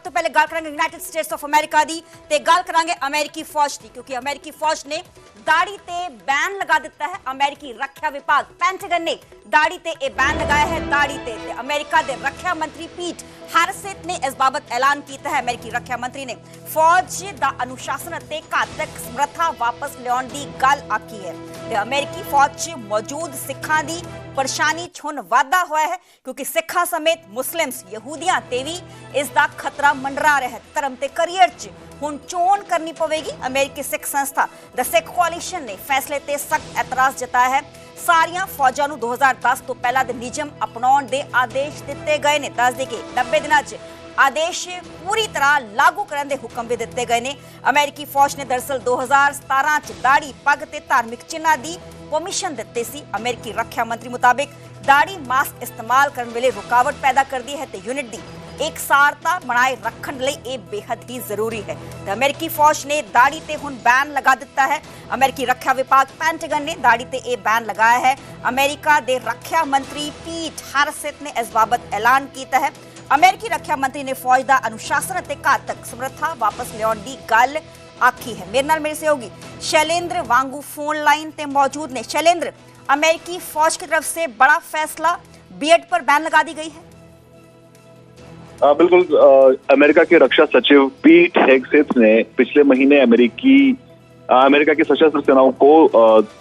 तो पहले गल करांगे यूनाइटेड स्टेट्स ऑफ अमेरिका दी ते गल करांगे अमेरिकी फौज दी, क्योंकि अमेरिकी फौज ने दाढ़ी ते बैन लगा दिता है। अमेरिकी रक्षा विभाग पेंटागन ने दाढ़ी ते ए बैन लगाया है। दाढ़ी ते अमेरिका दे रक्षा मंत्री पीट हैरिसेट ने इस बाबत ऐलान किया है। अमेरिकी रक्षा मंत्री ने फौज दा अनुशासन ते घातक समर्था वापस लियाउण दी गल आखी है। ते अमेरिकी फौज च मौजूद सिखां दी परेशानी च हुण वाधा होया है, क्योंकि सिखां समेत मुस्लिम्स यहूदियां ते भी इस दा खतरा मंडरा रहा है। धर्म ते करियर च हुण चोण करनी पवेगी। अमेरिकी सिख संस्था द सिख कोalition ने फैसले ते सख्त एतराज जताया है। सारियां फौजां नूं 2010 तो पहला दे नियम अपनाउण दे आदेश दिते गए ने। दस दे के 90 दिनां च आदेश पूरी तरह लागू करने के हुक्म भी दिते गए ने। अमेरिकी फौज ने दरअसल 2017 च दाढ़ी पग ते धार्मिक चिन्हां दी परमिशन दित्ती सी। अमेरिकी रक्षा मंत्री मुताबिक दाढ़ी मास्क इस्तेमाल करने वेले रुकावट पैदा करती है ते यूनिट दी एक सारता बनाए रखने लई ये बेहद ही जरूरी है। तो अमेरिकी फौज ने दाढ़ी ते हुण बैन लगा दिता है। अमेरिकी रक्षा विभाग पेंटागन ने दाढ़ी ते ये बैन लगाया है। अमेरिका दे रक्षा मंत्री पीट हैरिसेट ने इस बाबत ऐलान किया है। अमेरिकी रक्षा मंत्री ने फौज दा अनुशासन ते घातक समर्था वापस लियाउण दी गल आखी है। मेरे नाल मेरे सहयोगी शैलेंद्र वांगू फोन लाइन ते मौजूद ने। शैलेंद्र, अमेरिकी फौज की तरफ से बड़ा फैसला, बीएड पर बैन लगा दी गई है। बिल्कुल, अमेरिका के रक्षा सचिव पीट हेगसेथ ने पिछले महीने अमेरिका की सशस्त्र सेनाओं को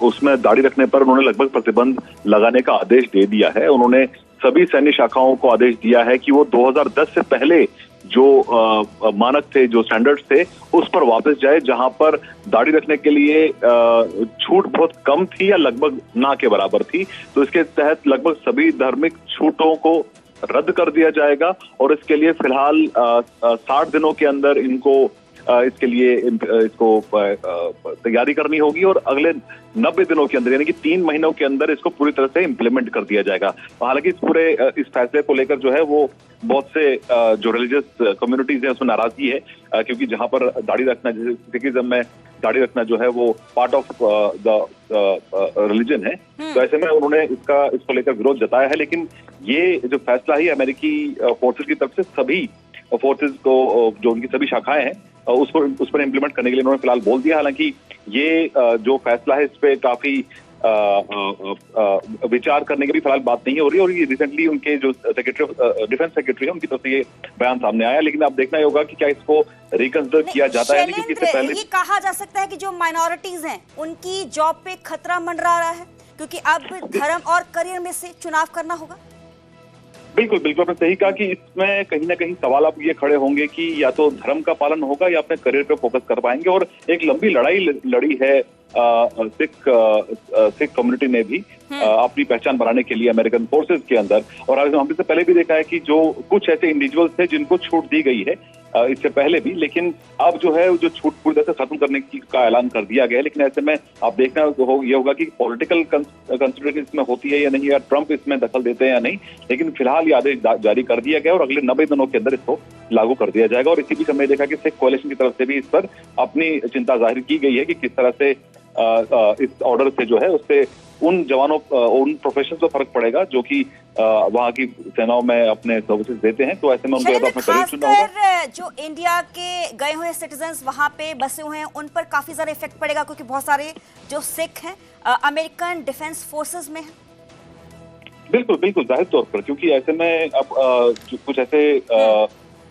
उसमें दाढ़ी रखने पर उन्होंने लगभग प्रतिबंध लगाने का आदेश दे दिया है। उन्होंने सभी सैन्य शाखाओं को आदेश दिया है कि वो 2010 से पहले जो मानक थे, जो स्टैंडर्ड्स थे, उस पर वापस जाए, जहां पर दाढ़ी रखने के लिए छूट बहुत कम थी या लगभग ना के बराबर थी। तो इसके तहत लगभग सभी धार्मिक छूटों को रद्द कर दिया जाएगा और इसके लिए फिलहाल 60 दिनों के अंदर इसके लिए इसको तैयारी करनी होगी और अगले 90 दिनों के अंदर, यानी कि 3 महीनों के अंदर इसको पूरी तरह से इम्प्लीमेंट कर दिया जाएगा। हालांकि इस फैसले को लेकर जो है वो बहुत से जो रिलीजियस कम्युनिटीज हैं उसमें नाराजगी है, क्योंकि जहां पर दाढ़ी रखना, जैसे सिखिज्म में दाढ़ी रखना जो है वो पार्ट ऑफ द रिलीजन है, तो ऐसे में उन्होंने इसको लेकर विरोध जताया है। लेकिन ये जो फैसला है अमेरिकी फोर्सेज की तरफ से सभी फोर्सेज को, जो उनकी सभी शाखाएं हैं, उस पर इम्प्लीमेंट करने के लिए उन्होंने फिलहाल बोल दिया। हालांकि ये जो फैसला है इस पे काफी विचार करने की भी फिलहाल बात नहीं हो रही, और ये रिसेंटली उनके जो डिफेंस सेक्रेटरी है उनकी तरफ से ये बयान सामने आया। लेकिन अब देखना होगा कि क्या इसको रिकंसिडर किया जाता है। क्योंकि इससे पहले ये कहा जा सकता है कि जो माइनॉरिटीज हैं उनकी जॉब पे खतरा मंडरा रहा है, क्योंकि अब धर्म और करियर में से चुनाव करना होगा। बिल्कुल बिल्कुल, आपने सही कहा कि इसमें कहीं ना कहीं सवाल अब ये खड़े होंगे कि या तो धर्म का पालन होगा या अपने करियर पे फोकस कर पाएंगे। और एक लंबी लड़ाई लड़ी है सिख कम्युनिटी ने भी अपनी पहचान बनाने के लिए अमेरिकन फोर्सेज के अंदर। और हमने से पहले भी देखा है कि जो कुछ ऐसे इंडिविजुअल्स थे जिनको छूट दी गई है इससे पहले भी, लेकिन अब जो है जो छूट पूरी तरह से खत्म करने का ऐलान कर दिया गया है। लेकिन ऐसे में आप देखना ये होगा कि पॉलिटिकल कंसिडरेशन इसमें होती है या नहीं, या ट्रंप इसमें दखल देते हैं या नहीं। लेकिन फिलहाल ये आदेश जारी कर दिया गया और अगले 90 दिनों के अंदर इसको लागू कर दिया जाएगा। और इसी बीच हमने देखा कि सिख कोalition की तरफ से भी इस पर अपनी चिंता जाहिर की गई है कि किस तरह से इस ऑर्डर से जो है उससे उन जवानों, उन प्रोफेशनल्स को फर्क पड़ेगा जो कि वहाँ की सेनाओं में अपने सर्विसेज देते हैं। तो ऐसे में उनको अपना करियर चुनना होगा। जो इंडिया के गए हुए सिटीजन्स वहाँ पे बसे हुए हैं उन पर काफी ज्यादा इफेक्ट पड़ेगा, क्योंकि बहुत सारे जो सिख हैं अमेरिकन डिफेंस फोर्सेज में हैं। बिल्कुल बिल्कुल, जाहिर तौर पर, क्योंकि ऐसे में अब कुछ ऐसे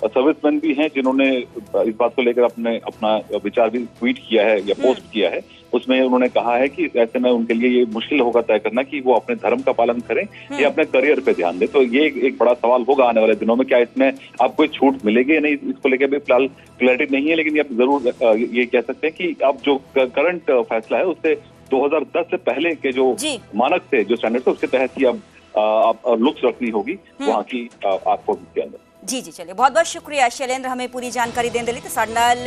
सर्विसमैन भी हैं जिन्होंने इस बात को लेकर अपना विचार भी ट्वीट किया है या पोस्ट किया है। उसमें उन्होंने कहा है कि ऐसे में उनके लिए ये मुश्किल होगा तय करना कि वो अपने धर्म का पालन करें या अपने करियर पे ध्यान दें। तो ये एक बड़ा सवाल होगा आने वाले दिनों में, क्या इसमें आप कोई छूट मिलेगी या नहीं, इसको लेकर भी फिलहाल क्लैरिटी नहीं है। लेकिन आप जरूर ये कह सकते हैं कि अब जो करंट फैसला है उससे 2010 से पहले के जो मानक थे, जो स्टैंडर्ड थे, उसके तहत ही अब लुक्स रखनी होगी वहाँ की आपको के अंदर। जी जी, चलिए, बहुत बहुत शुक्रिया शैलेंद्र हमें पूरी जानकारी देने ਲਈ। ਤੇ ਸਾਡੇ ਨਾਲ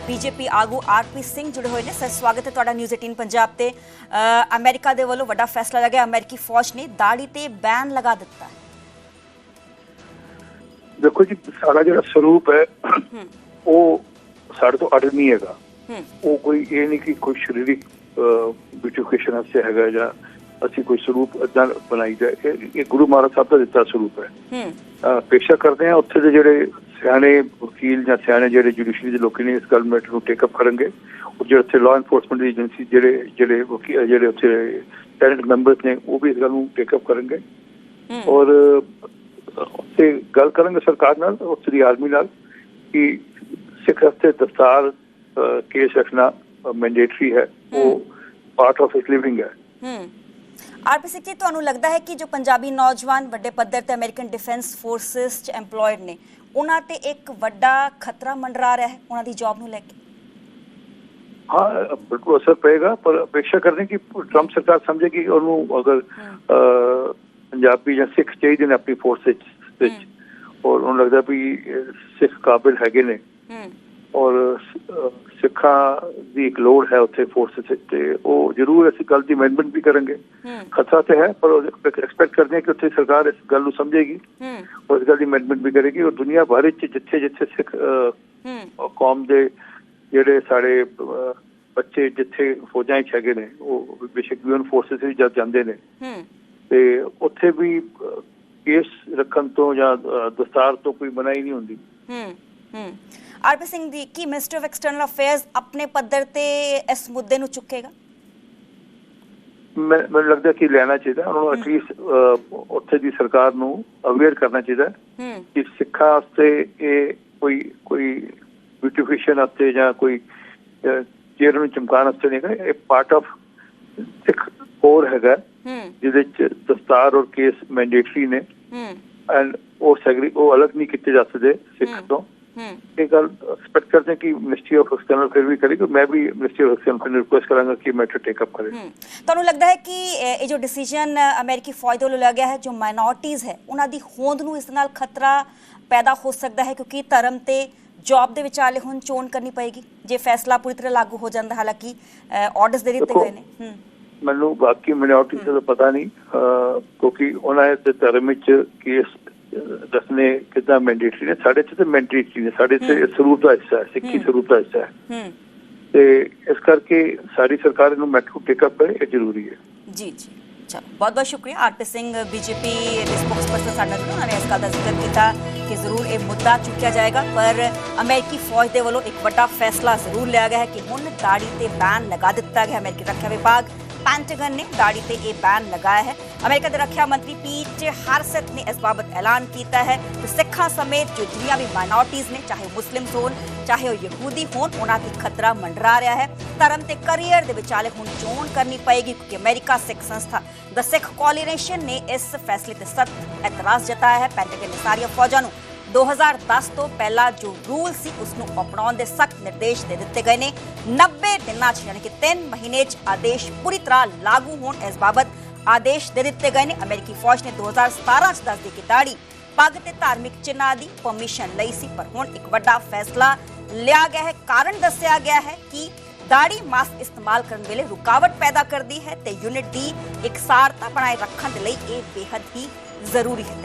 बीजेपी ਆਗੂ ਆਰਪੀ ਸਿੰਘ जुड़े हुए ने। सर, स्वागत है ਤੁਹਾਡਾ ਨਿਊਜ਼ 18 ਪੰਜਾਬ ਤੇ। ਅਮਰੀਕਾ ਦੇ ਵੱਲੋਂ ਵੱਡਾ ਫੈਸਲਾ ਲਿਆ ਗਿਆ, ਅਮਰੀਕੀ ਫੌਜ ਨੇ ਦਾੜੀ ਤੇ ਬੈਨ ਲਗਾ ਦਿੱਤਾ ਹੈ। देखो जी, सारा जो स्वरूप है वो साढ़े तो अड़ नहीं है। वो कोई ये नहीं कि कोई शारीरिक ब्यूटिफिकेशन से है या ਅਸੀਂ ਕੋਈ ਸਰੂਪ ਇਦਾਂ ਬਣਾਈ ਜਾਏ। ਇਹ ਗੁਰੂ ਮਹਾਰਾਜ ਸਾਹਿਬ ਦਾ ਦਿੱਤਾ ਸਰੂਪ ਹੈ। ਪੇਸ਼ਾ ਕਰਦੇ ਆ ਉੱਥੇ ਦੇ ਜਿਹੜੇ ਸਿਆਣੇ ਵਕੀਲ ਜਾਂ ਸਿਆਣੇ ਜਿਹੜੇ ਜੁਡੀਸ਼ਰੀ ਦੇ ਲੋਕ ਨੇ ਇਸ ਗੱਲ ਮੈਟਰ ਨੂੰ ਟੇਕ ਅਪ ਕਰਨਗੇ। ਉਹ ਜਿਹੜੇ ਉੱਥੇ ਲਾਅ ਇਨਫੋਰਸਮੈਂਟ ਦੀ ਏਜੰਸੀ ਜਿਹੜੇ ਉੱਥੇ ਸੈਨੇਟ ਮੈਂਬਰਸ ਨੇ ਉਹ ਵੀ ਇਸ ਗੱਲ ਨੂੰ ਟੇਕ ਅਪ ਕਰਨਗੇ ਔਰ ਉੱਥੇ ਗੱਲ ਕਰਾਂਗੇ ਸਰਕਾਰ ਨਾਲ, ਉੱਥੇ ਦੀ ਆਰਮੀ ਨਾਲ ਕਿ ਸਿੱਖ ਵਾਸਤੇ ਦਸਤਾਰ ਕੇਸ ਰੱਖਣਾ ਮੈਂਡੇਟਰੀ ਹੈ, ਉਹ ਪਾਰਟ ਆਫ ਹਿਸ ਲਿਵਿੰਗ ਹੈ। ਆਰਪੀ ਸਿੰਘ ਜੀ, ਤੁਹਾਨੂੰ ਲੱਗਦਾ ਹੈ ਕਿ ਜੋ ਪੰਜਾਬੀ ਨੌਜਵਾਨ ਵੱਡੇ ਪੱਧਰ ਤੇ ਅਮਰੀਕਨ ਡਿਫੈਂਸ ਫੋਰਸਿਸ 'ਚ ਐਮਪਲੋਇਡ ਨੇ, ਉਹਨਾਂ ਤੇ ਇੱਕ ਵੱਡਾ ਖਤਰਾ ਮੰਡਰਾ ਰਿਹਾ ਹੈ ਉਹਨਾਂ ਦੀ ਜੌਬ ਨੂੰ ਲੈ ਕੇ? ਹਾਂ, ਬਿਲਕੁਲ ਅਸਰ ਪਏਗਾ, ਪਰ ਅਪੇक्षा ਕਰਦੇ ਕਿ ਟਰੰਪ ਸਰਕਾਰ ਸਮਝੇ ਕਿ ਉਹਨੂੰ ਅਗਰ ਪੰਜਾਬੀ ਜਾਂ ਸਿੱਖ ਚਾਹੀਦੇ ਨੇ ਆਪਣੀ ਫੋਰਸ ਵਿੱਚ ਔਰ ਉਹਨੂੰ ਲੱਗਦਾ ਵੀ ਸਿੱਖ ਕਾਬਿਲ ਹੈਗੇ ਨੇ ਔਰ ਸਿੱਖਾਂ ਦੀ ਇੱਕ ਲੋੜ ਹੈ ਉੱਥੇ ਫੋਰਸ ਵਿੱਚ, ਤੇ ਉਹ ਜ਼ਰੂਰ ਅਸੀਂ ਗੱਲ ਦੀ ਅਮੈਂਡਮੈਂਟ ਵੀ ਕਰਾਂਗੇ। ਖਤਰਾ ਤੇ ਹੈ ਪਰ ਐਕਸਪੈਕਟ ਕਰਦੇ ਹਾਂ ਕਿ ਉੱਥੇ ਸਰਕਾਰ ਇਸ ਗੱਲ ਨੂੰ ਸਮਝੇਗੀ ਔਰ ਇਸ ਗੱਲ ਦੀ ਅਮੈਂਡਮੈਂਟ ਵੀ ਕਰੇਗੀ ਔਰ ਦੁਨੀਆ ਭਰ ਵਿੱਚ ਜਿੱਥੇ ਜਿੱਥੇ ਸਿੱਖ ਕੌਮ ਦੇ ਜਿਹੜੇ ਸਾਡੇ ਬੱਚੇ ਜਿੱਥੇ ਫੌਜਾਂ ਵਿੱਚ ਹੈਗੇ ਨੇ, ਉਹ ਬੇਸ਼ੱਕ ਯੂਐਨ ਫੋਰਸਿਸ ਵਿੱਚ ਜਦ ਜਾਂਦੇ ਨੇ ਤੇ ਉੱਥੇ ਵੀ ਕੇਸ ਰੱਖਣ ਤੋਂ ਜਾਂ ਦਸਤਾਰ ਤੋਂ ਕੋਈ ਮਨਾਹੀ ਨਹੀਂ ਹੁੰਦੀ। RP Singh ji, Ki minister of external affairs ਆਪਣੇ ਪੱਧਰ ਤੇ ਇਸ ਮੁੱਦੇ ਨੂੰ ਚੁੱਕੇਗਾ? ਮੈਨੂੰ ਲੱਗਦਾ ਕਿ ਲੈਣਾ ਚਾਹੀਦਾ ਉਹਨਾਂ ਨੂੰ, ਐਟਲੀਸਟ ਉੱਥੇ ਦੀ ਸਰਕਾਰ ਨੂੰ ਅਵੇਅਰ ਕਰਨਾ ਚਾਹੀਦਾ ਕਿ ਸਿੱਖਾਂ ਵਾਸਤੇ ਇਹ ਕੋਈ ਬਿਊਟੀਫਿਕੇਸ਼ਨ ਵਾਸਤੇ ਜਾਂ ਕੋਈ ਚਿਹਰੇ ਨੂੰ ਚਮਕਾਉਣ ਵਾਸਤੇ ਨਹੀਂ ਹੈਗਾ, ਇਹ ਪਾਰਟ ਆਫ ਸਿੱਖ ਕੋਰ ਹੈਗਾ ਜਿਹਦੇ ਚ ਦਸਤਾਰ ਔਰ ਕੇਸ ਮੈਂਡੇਟਰੀ ਨੇ ਐਂਡ ਉਹ ਅਲੱਗ ਨਹੀਂ ਕੀਤੇ ਜਾ ਸਕਦੇ ਸਿੱਖ ਤੋਂ। ਇਹ ਗੱਲ ਐਕਸਪੈਕਟ ਕਰਦੇ ਹਾਂ ਕਿ ਮਿਨਿਸਟਰੀ ਆਫ ਐਕਸਟਰਨਲ ਅਫੇਅਰ ਵੀ ਕਰੇਗੀ। ਮੈਂ ਵੀ ਮਿਨਿਸਟਰੀ ਆਫ ਐਕਸਟਰਨਲ ਅਫੇਅਰ ਨੂੰ ਰਿਕੁਐਸਟ ਕਰਾਂਗਾ ਕਿ ਮੈਟਰ ਟੇਕ ਅਪ ਕਰੇ। ਤੁਹਾਨੂੰ ਲੱਗਦਾ ਹੈ ਕਿ ਇਹ ਜੋ ਡਿਸੀਜਨ ਅਮਰੀਕੀ ਫੌਜ ਵੱਲੋਂ ਲਿਆ ਗਿਆ ਹੈ, ਜੋ ਮਾਈਨੋਰਟੀਜ਼ ਹੈ ਉਹਨਾਂ ਦੀ ਹੋਂਦ ਨੂੰ ਇਸ ਨਾਲ ਖਤਰਾ ਪੈਦਾ ਹੋ ਸਕਦਾ ਹੈ, ਕਿਉਂਕਿ ਧਰਮ ਤੇ ਜੌਬ ਦੇ ਵਿਚਾਲੇ ਹੁਣ ਚੋਣ ਕਰਨੀ ਪਏਗੀ ਜੇ ਫੈਸਲਾ ਪੂਰੀ ਤਰ੍ਹਾਂ ਲਾਗੂ ਹੋ ਜਾਂਦਾ? ਹਾਲਾਂਕਿ ਆਰਡਰਸ ਦੇ ਦਿੱਤੇ ਗਏ ਨੇ। ਮੈਨੂੰ ਬਾਕੀ ਮਾਈਨੋਰਟੀ ਦਾ ਪਤਾ ਨਹੀਂ ਕਿਉਂਕਿ ਉਹਨਾਂ ਦੇ ਧਰਮ ਵਿੱਚ ਕੇਸ ਦੱਸਣੇ ਕਿੱਦਾਂ ਮੈਂਡੇਟਰੀ ਨੇ, ਸਾਡੇ ਚ ਤਾਂ ਮੈਂਡੇਟਰੀ ਨੇ, ਸਾਡੇ ਤੇ ਸਰੂਪ ਦਾ ਹਿੱਸਾ ਹੈ, ਸਿੱਖੀ ਸਰੂਪ ਦਾ ਹਿੱਸਾ ਹੈ ਤੇ ਇਸ ਕਰਕੇ ਸਾਡੀ ਸਰਕਾਰ ਇਹਨੂੰ ਮੈਟਰ ਟੇਕ ਅਪ ਕਰੇ, ਇਹ ਜ਼ਰੂਰੀ ਹੈ। ਜੀ ਜੀ, ਚਲੋ ਬਹੁਤ ਬਹੁਤ ਸ਼ੁਕਰੀਆ। ਆਰਪੀ ਸਿੰਘ ਬੀਜੇਪੀ ਦੇ ਸਪੋਕਸਪਰਸਨ ਸਾਡੇ ਨਾਲ ਉਹਨਾਂ ਨੇ ਇਸ ਗੱਲ ਦਾ ਜ਼ਿਕਰ ਕੀਤਾ ਕਿ ਜ਼ਰੂਰ ਇਹ ਮੁੱਦਾ ਚੁੱਕਿਆ ਜਾਏਗਾ, ਪਰ ਅਮਰੀਕੀ ਫੌਜ ਦੇ ਵੱਲੋਂ ਇੱਕ ਵੱਡਾ ਫੈਸਲਾ ਜ਼ਰੂਰ ਲਿਆ ਗਿਆ ਹੈ ਕਿ ਹੁਣ ਦਾੜੀ ਤੇ ਬੈਨ ਲਗਾ ਦਿੱਤਾ ਗਿਆ। ਅਮਰੀਕੀ ਰੱਖਿਆ ਵਿਭਾਗ ਪੈਂਟਾਗਨ ਨੇ ਦਾੜੀ ਤੇ ਇਹ ਬੈਨ ਲਗਾਇਆ ਹੈ। ਅਮਰੀਕਾ ਦੇ ਰੱਖਿਆ ਮੰਤਰੀ ਪੀਟ ਹੈਰਸਟ ਨੇ ਇਸ ਬਾਬਤ ਐਲਾਨ ਕੀਤਾ ਹੈ ਕਿ ਸਿੱਖਾਂ ਸਮੇਤ ਜੋ ਜਿੰਨੀਆਂ ਵੀ ਮਾਈਨੋਰਟੀਜ਼ ਨੇ, ਚਾਹੇ ਮੁਸਲਿਮ ਹੋਣ ਚਾਹੇ ਉਹ ਯਹੂਦੀ ਹੋਣ, ਉਹਨਾਂ ਤੇ ਖਤਰਾ ਮੰਡਰਾ ਰਿਹਾ ਹੈ। ਧਰਮ ਤੇ ਕਰੀਅਰ ਦੇ ਵਿਚਾਲੇ ਹੁਣ ਚੋਣ ਕਰਨੀ ਪਏਗੀ ਕਿਉਂਕਿ ਅਮਰੀਕਾ ਸਿੱਖ ਸੰਸਥਾ ਦ ਸਿੱਖ ਕੋਆਲੀਸ਼ਨ ਨੇ ਇਸ ਫੈਸਲੇ ਤੇ ਸਖਤ ਇਤਰਾਜ਼ ਜਤਾਇਆ ਹੈ। ਪੈਂਟਾਗਨ ਨੇ ਸਾਰੀਆਂ ਫੌਜਾਂ ਨੂੰ 2010 ਤੋਂ ਪਹਿਲਾਂ ਜੋ ਰੂਲ ਸੀ ਉਸ ਨੂੰ ਅਪਣਾਉਣ ਦੇ ਸਖਤ ਨਿਰਦੇਸ਼ ਦੇ ਦਿੱਤੇ ਗਏ ਨੇ। 90 ਦਿਨਾਂ 'ਚ ਯਾਨੀ ਕਿ 3 ਮਹੀਨੇ 'ਚ ਆਦੇਸ਼ ਪੂਰੀ ਤਰ੍ਹਾਂ ਲਾਗੂ ਹੋਣ ਇਸ ਬਾਬਤ ਆਦੇਸ਼ ਦੇ ਦਿੱਤੇ ਗਏ ਨੇ। ਅਮਰੀਕੀ ਫੌਜ ਨੇ 2017 'ਚ ਦੱਸਦੀ ਕਿ ਦਾੜੀ, ਪੱਗ ਤੇ ਧਾਰਮਿਕ ਚਿੰਨ੍ਹਾਂ ਦੀ ਪਰਮਿਸ਼ਨ ਲਈ ਸੀ, ਪਰ ਹੁਣ ਇੱਕ ਵੱਡਾ ਫੈਸਲਾ ਲਿਆ ਗਿਆ ਹੈ। ਕਾਰਨ ਦੱਸਿਆ ਗਿਆ ਹੈ ਕਿ ਦਾੜੀ ਮਾਸਕ ਇਸਤੇਮਾਲ ਕਰਨ ਵੇਲੇ ਰੁਕਾਵਟ ਪੈਦਾ ਕਰਦੀ ਹੈ ਤੇ ਯੂਨਿਟ ਦੀ ਇਕਸਾਰਤਾ ਬਣਾਏ ਰੱਖਣ ਦੇ ਲਈ ਇਹ ਬੇहद ਹੀ ਜ਼ਰੂਰੀ ਹੈ।